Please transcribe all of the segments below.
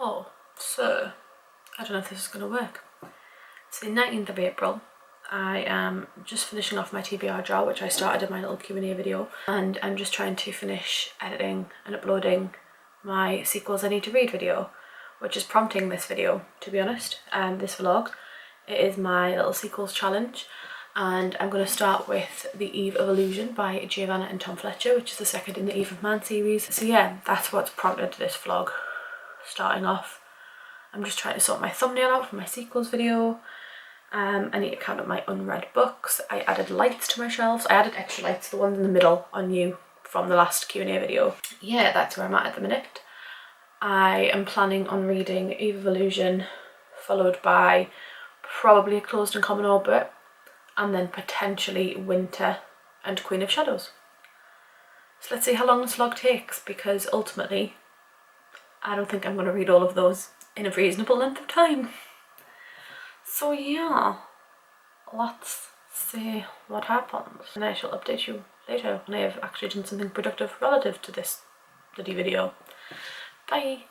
Oh, so I don't know if this is going to work. It's the 19th of April. I am just finishing off my TBR jar, which I started in my little Q&A video, and I'm just trying to finish editing and uploading my sequels I need to read video, which is prompting this video, to be honest, this vlog. It is my little sequels challenge, and I'm going to start with The Eve of Illusion by Giovanna and Tom Fletcher, which is the second in the Eve of Man series. So yeah, that's what's prompted this vlog. Starting off, I'm just trying to sort my thumbnail out for my sequels video. I need to count up my unread books. I added lights to my shelves. I added extra lights, the ones in the middle on you from the last Q&A video. Yeah, that's where I'm at the minute. I am planning on reading Eve of Illusion, followed by probably A Closed and Common Orbit, and then potentially Winter and Queen of Shadows. So let's see how long this vlog takes, because ultimately I don't think I'm going to read all of those in a reasonable length of time. So yeah, let's see what happens. And I shall update you later when I have actually done something productive relative to this bloody video. Bye.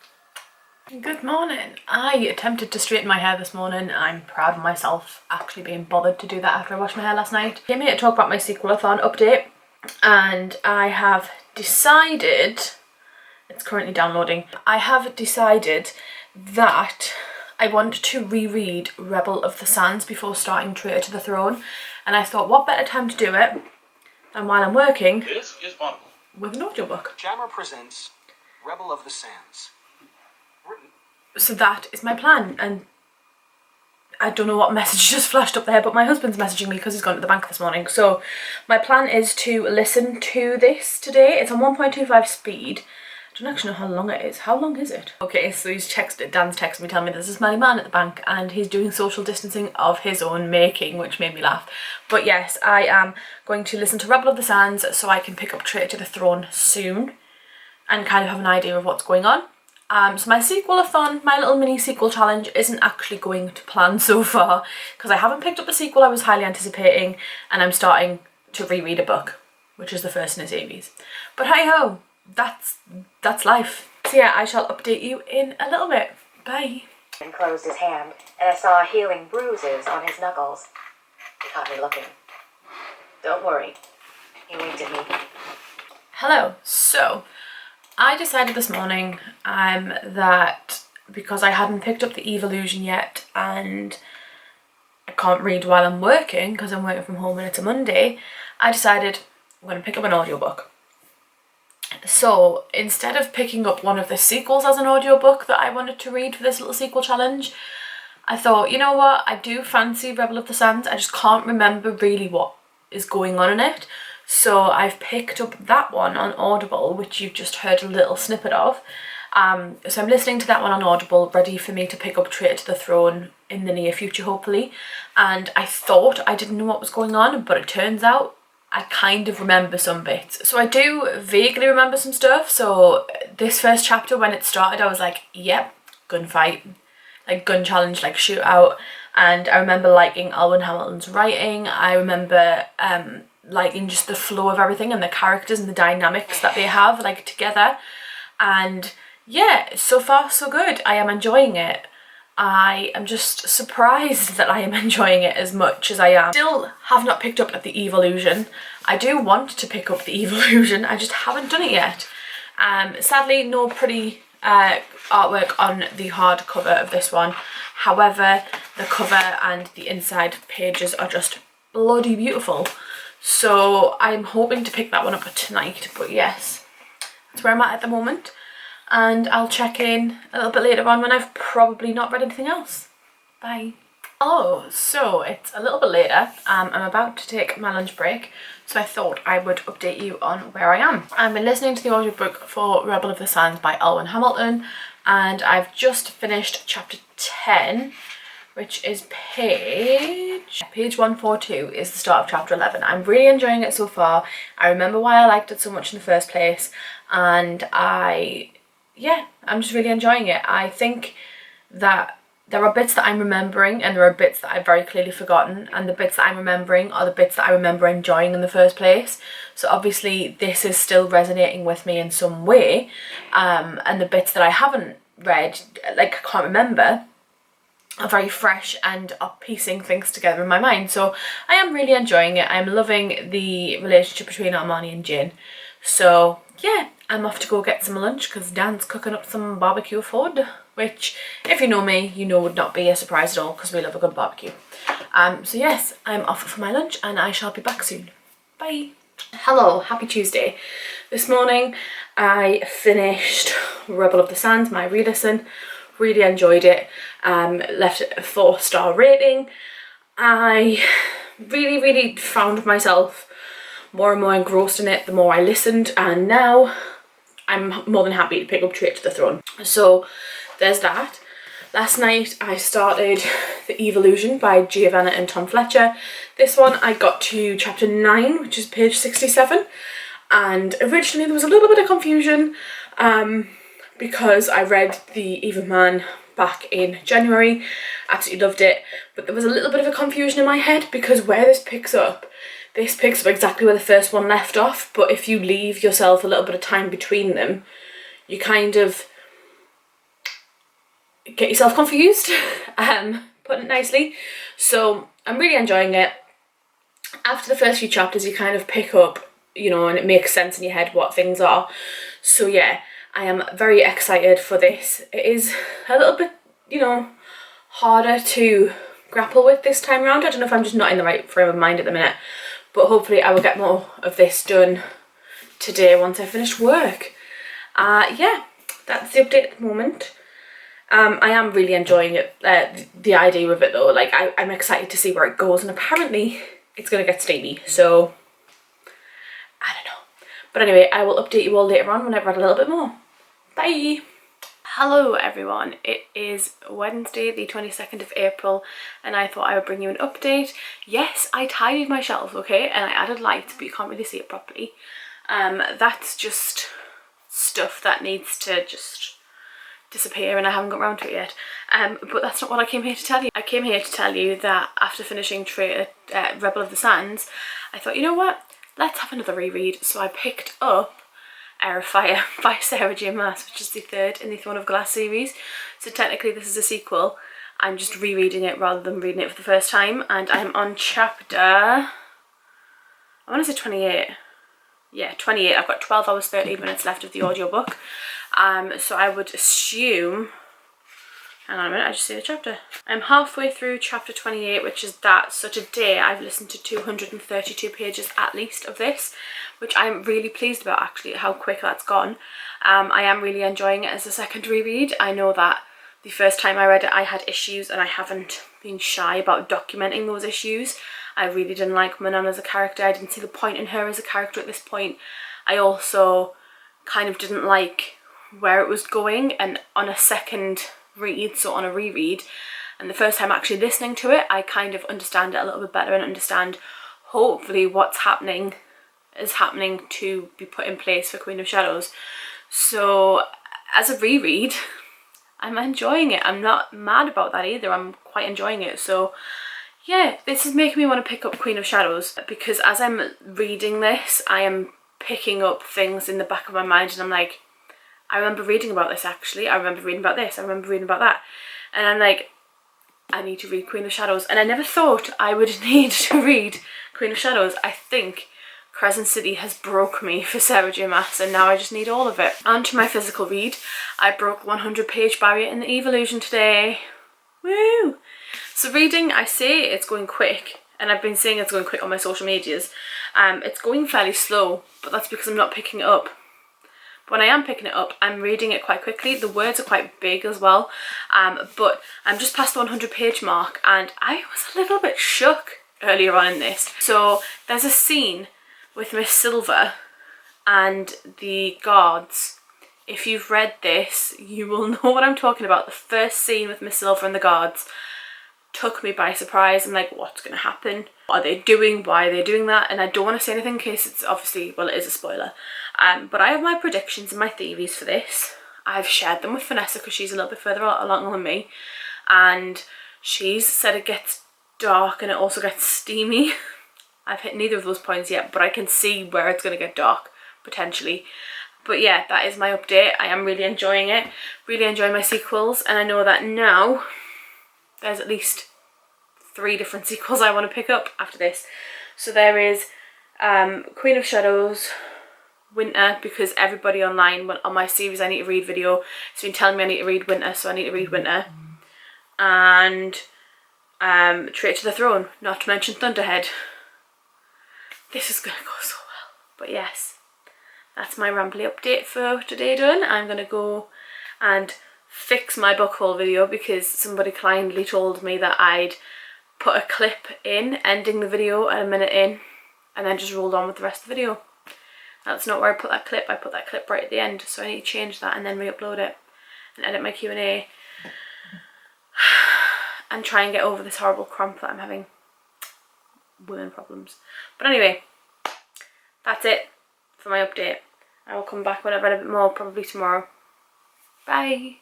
Good morning. I attempted to straighten my hair this morning. I'm proud of myself actually being bothered to do that after I washed my hair last night. I came here to talk about my sequelathon update, and I have decided, it's currently downloading, I have decided that I want to reread Rebel of the Sands before starting Traitor to the Throne, and I thought what better time to do it than while I'm working with an audiobook. Jammer presents Rebel of the Sands. So that is my plan, and I don't know what message just flashed up there, but my husband's messaging me because he's gone to the bank this morning. So my plan is to listen to this today. It's on 1.25 speed. I don't actually know how long it is. How long is it? Okay, so Dan's texted me telling me there's a smelly man at the bank and he's doing social distancing of his own making, which made me laugh. But yes, I am going to listen to Rebel of the Sands so I can pick up Traitor to the Throne soon and kind of have an idea of what's going on. So my sequelathon, my little mini sequel challenge, isn't actually going to plan so far because I haven't picked up a sequel I was highly anticipating, and I'm starting to reread a book, which is the first in a series. But hey ho, that's life. So yeah, I shall update you in a little bit. Bye. And closed his hand, and I saw healing bruises on his knuckles. He caught me looking. Don't worry. He winked at me. Hello. So I decided this morning that because I hadn't picked up The Eve of Illusion yet, and I can't read while I'm working because I'm working from home and it's a Monday, I decided I'm going to pick up an audiobook. So instead of picking up one of the sequels as an audiobook that I wanted to read for this little sequel challenge, I thought, you know what, I do fancy Rebel of the Sands, I just can't remember really what is going on in it. So I've picked up that one on Audible, which you've just heard a little snippet of. So I'm listening to that one on Audible, ready for me to pick up Traitor to the Throne in the near future, hopefully. And I thought I didn't know what was going on, but it turns out I kind of remember some bits. So I do vaguely remember some stuff. So this first chapter, when it started, I was like, yep, gunfight, like gun challenge, like shootout. And I remember liking Alwyn Hamilton's writing. I remember liking just the flow of everything and the characters and the dynamics that they have like together. And yeah, so far so good. I am enjoying it. I am just surprised that I am enjoying it as much as I am. Still have not picked up The Eve of Illusion. I do want to pick up The Eve of Illusion, I just haven't done it yet. Sadly, no pretty artwork on the hardcover of this one. However, the cover and the inside pages are just bloody beautiful. So I'm hoping to pick that one up tonight, but yes, that's where I'm at the moment. And I'll check in a little bit later on when I've probably not read anything else. Bye. Hello, so it's a little bit later. I'm about to take my lunch break, so I thought I would update you on where I am. I've been listening to the audiobook for Rebel of the Sands by Alwyn Hamilton, and I've just finished chapter 10, which is page 142 is the start of chapter 11. I'm really enjoying it so far. I remember why I liked it so much in the first place, and I'm just really enjoying it. I think that there are bits that I'm remembering and there are bits that I've very clearly forgotten, and the bits that I'm remembering are the bits that I remember enjoying in the first place. So obviously this is still resonating with me in some way, and the bits that I haven't read, like I can't remember, are very fresh and are piecing things together in my mind. So I am really enjoying it. I'm loving the relationship between Armani and Jin. So yeah, I'm off to go get some lunch because Dan's cooking up some barbecue food, which if you know me, you know would not be a surprise at all because we love a good barbecue. So yes, I'm off for my lunch and I shall be back soon. Bye. Hello, happy Tuesday. This morning I finished Rebel of the Sands, my re-listen. Really enjoyed it. Left it a 4-star rating. I really found myself more and more engrossed in it the more I listened, and now I'm more than happy to pick up Trait to the Throne. So there's that. Last night I started The Evolution by Giovanna and Tom Fletcher. This one I got to chapter 9, which is page 67, and originally there was a little bit of confusion because I read The Even Man back in January, absolutely loved it, but there was a little bit of a confusion in my head because where this picks up exactly where the first one left off, but if you leave yourself a little bit of time between them, you kind of get yourself confused, putting it nicely. So I'm really enjoying it. After the first few chapters you kind of pick up, you know, and it makes sense in your head what things are. So yeah, I am very excited for this. It is a little bit, you know, harder to grapple with this time around. I don't know if I'm just not in the right frame of mind at the minute, but hopefully I will get more of this done today once I finish work. Yeah, that's the update at the moment. I am really enjoying it, the idea of it though. Like I'm excited to see where it goes, and apparently it's going to get steamy, so I don't know. But anyway, I will update you all later on when I've read a little bit more. Bye! Hello everyone, it is Wednesday the 22nd of April and I thought I would bring you an update. Yes, I tidied my shelves, okay, and I added lights but you can't really see it properly. That's just stuff that needs to just disappear and I haven't got around to it yet. But that's not what I came here to tell you. I came here to tell you that after finishing Rebel of the Sands, I thought, you know what, let's have another reread. So I picked up Air of Fire by Sarah J Maas, which is the third in the Throne of Glass series. So technically this is a sequel. I'm just rereading it rather than reading it for the first time, and I'm on chapter, I want to say 28. Yeah, 28. I've got 12 hours 13 minutes left of the audiobook. So I would assume, hang on a minute, I just see the chapter. I'm halfway through chapter 28, which is that. So today I've listened to 232 pages at least of this, which I'm really pleased about actually, how quick that's gone. I am really enjoying it as a second reread. I know that the first time I read it I had issues, and I haven't been shy about documenting those issues. I really didn't like Manon as a character. I didn't see the point in her as a character at this point. I also kind of didn't like where it was going, and on a second read, so on a reread, and the first time actually listening to it, I kind of understand it a little bit better and understand hopefully what's happening is happening to be put in place for Queen of Shadows. So as a reread, I'm enjoying it. I'm not mad about that either. I'm quite enjoying it. So yeah, this is making me want to pick up Queen of Shadows, because as I'm reading this, I am picking up things in the back of my mind, and I'm like, I remember reading about this actually, I remember reading about this, I remember reading about that, and I'm like, I need to read Queen of Shadows. And I never thought I would need to read Queen of Shadows. I think Crescent City has broke me for Sarah J Maas, and now I just need all of it. On to my physical read. I broke 100-page barrier in the Evolution today. Woo! So reading, I say it's going quick, and I've been saying it's going quick on my social medias. It's going fairly slow, but that's because I'm not picking it up. But when I am picking it up, I'm reading it quite quickly. The words are quite big as well, but I'm just past the 100-page mark, and I was a little bit shook earlier on in this. So there's a scene with Miss Silver and the guards. If you've read this, you will know what I'm talking about. The first scene with Miss Silver and the guards took me by surprise. I'm like, what's going to happen? What are they doing? Why are they doing that? And I don't want to say anything in case it's obviously, well, it is a spoiler. But I have my predictions and my theories for this. I've shared them with Vanessa because she's a little bit further along than me. And she's said it gets dark and it also gets steamy. I've hit neither of those points yet, but I can see where it's going to get dark, potentially. But yeah, that is my update. I am really enjoying it, really enjoying my sequels, and I know that now there's at least 3 different sequels I want to pick up after this. So there is Queen of Shadows, Winter, because everybody online on my series I need to read video has been telling me I need to read Winter, so I need to read Winter. And Traitor to the Throne, not to mention Thunderhead. This is gonna go so well. But yes, that's my rambly update for today done. I'm gonna go and fix my book haul video because somebody kindly told me that I'd put a clip in ending the video at a minute in and then just rolled on with the rest of the video. That's not where I put that clip. I put that clip right at the end, so I need to change that and then re-upload it and edit my Q&A and try and get over this horrible cramp that I'm having. Women problems. But anyway, that's it for my update. I will come back when I've read a bit more, probably tomorrow. Bye.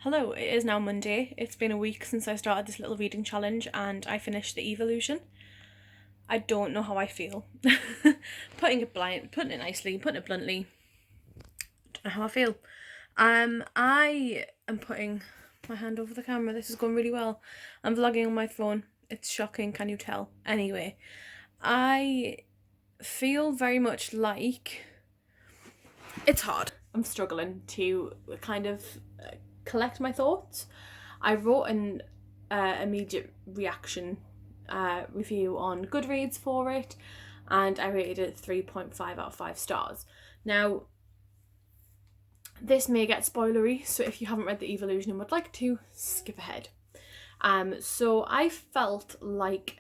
Hello, it is now Monday. It's been a week since I started this little reading challenge and I finished The Evolution. I don't know how I feel. Putting it nicely, putting it bluntly, I don't know how I feel. I am putting my hand over the camera. This is going really well. I'm vlogging on my phone. It's shocking, can you tell? Anyway, I feel very much like it's hard. I'm struggling to kind of collect my thoughts. I wrote an immediate reaction review on Goodreads for it, and I rated it 3.5 out of 5 stars. Now, this may get spoilery, so if you haven't read The Evolution and would like to, skip ahead. So I felt like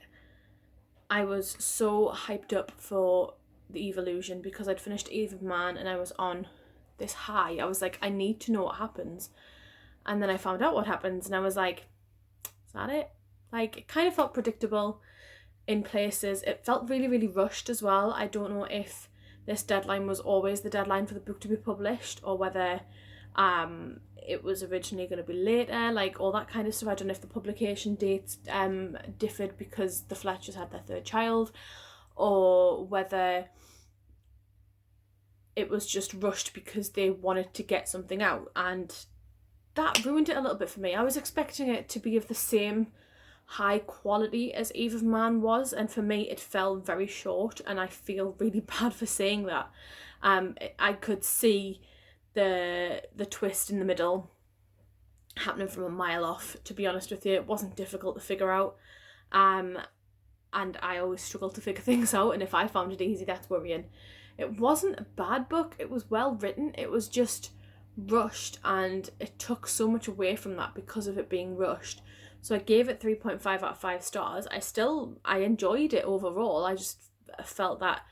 I was so hyped up for The Evolution because I'd finished Eve of Man and I was on this high. I was like, I need to know what happens. And then I found out what happens and I was like, is that it? Like, it kind of felt predictable in places. It felt really, really rushed as well. I don't know if this deadline was always the deadline for the book to be published or whether it was originally going to be later, like all that kind of stuff. I don't know if the publication dates differed because the Fletchers had their 3rd child, or whether it was just rushed because they wanted to get something out, and that ruined it a little bit for me. I was expecting it to be of the same high quality as Eve of Man was, and for me it fell very short, and I feel really bad for saying that. I could see the twist in the middle happening from a mile off, to be honest with you. It wasn't difficult to figure out, and I always struggle to figure things out, and if I found it easy, that's worrying. It wasn't a bad book, it was well written, it was just rushed, and it took so much away from that because of it being rushed. So I gave it 3.5 out of 5 stars. I enjoyed it overall. I just felt that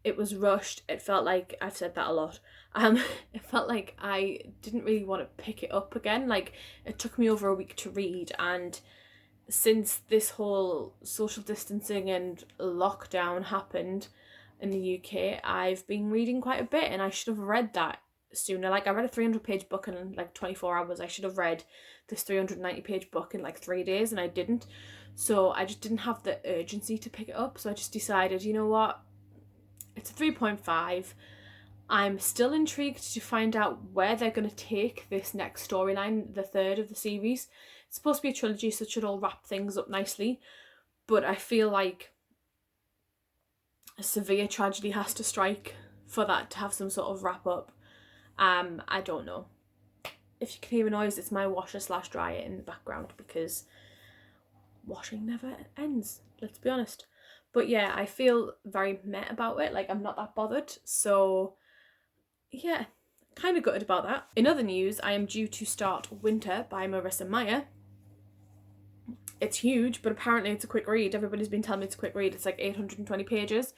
it was rushed. It felt like, I've said that a lot, it felt like I didn't really want to pick it up again. Like, it took me over a week to read, and since this whole social distancing and lockdown happened in the UK, I've been reading quite a bit, and I should have read that sooner. Like, I read a 300-page book in like 24 hours. I should have read this 390-page book in like 3 days, and I didn't. So I just didn't have the urgency to pick it up. So I just decided, you know what, it's a 3.5. I'm still intrigued to find out where they're going to take this next storyline, the 3rd of the series. It's supposed to be a trilogy, so it should all wrap things up nicely. But I feel like a severe tragedy has to strike for that to have some sort of wrap up. I don't know. If you can hear a noise, it's my washer / dryer in the background because washing never ends, let's be honest. But yeah, I feel very meh about it. Like, I'm not that bothered. So yeah, kind of gutted about that. In other news, I am due to start Winter by Marissa Meyer. It's huge, but apparently it's a quick read. Everybody's been telling me it's a quick read. It's like 820 pages.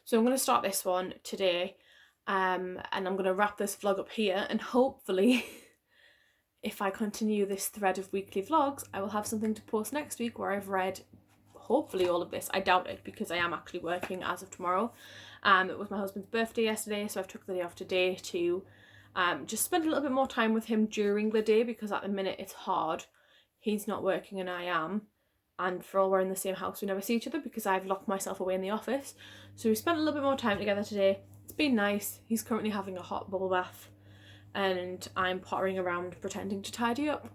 So I'm going to start this one today. And I'm going to wrap this vlog up here, and hopefully if I continue this thread of weekly vlogs, I will have something to post next week where I've read hopefully all of this. I doubt it because I am actually working as of tomorrow. It was my husband's birthday yesterday, so I've took the day off today to just spend a little bit more time with him during the day, because at the minute it's hard. He's not working and I am, and for all we're in the same house, we never see each other because I've locked myself away in the office. So we spent a little bit more time together today. It's been nice. He's currently having a hot bubble bath and I'm pottering around pretending to tidy up.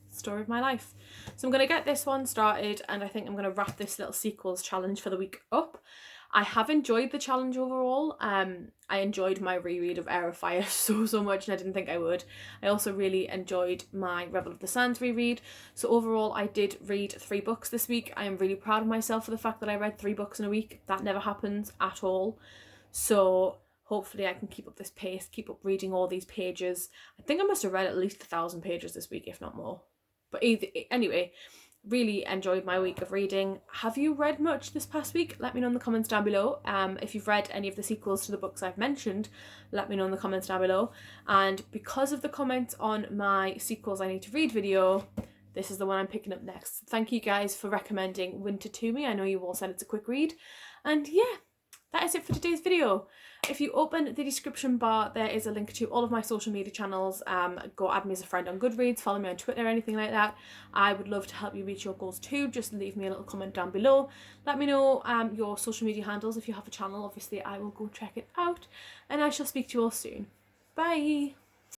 Story of my life. So I'm going to get this one started and I think I'm going to wrap this little sequels challenge for the week up. I have enjoyed the challenge overall. I enjoyed my reread of Heir of Fire so much and I didn't think I would. I also really enjoyed my Rebel of the Sands reread. So overall I did read 3 books this week. I am really proud of myself for the fact that I read 3 books in a week. That never happens at all. So hopefully I can keep up this pace, keep up reading all these pages. I think I must have read at least 1,000 pages this week, if not more. But anyway, really enjoyed my week of reading. Have you read much this past week? Let me know in the comments down below. If you've read any of the sequels to the books I've mentioned, let me know in the comments down below. And because of the comments on my sequels I need to read video, this is the one I'm picking up next. Thank you guys for recommending Winter to me. I know you all said it's a quick read. And yeah, that is it for today's video. If you open the description bar, there is a link to all of my social media channels. Go add me as a friend on Goodreads, follow me on Twitter, anything like that. I would love to help you reach your goals too. Just leave me a little comment down below. Let me know your social media handles. If you have a channel, obviously I will go check it out. And I shall speak to you all soon. Bye!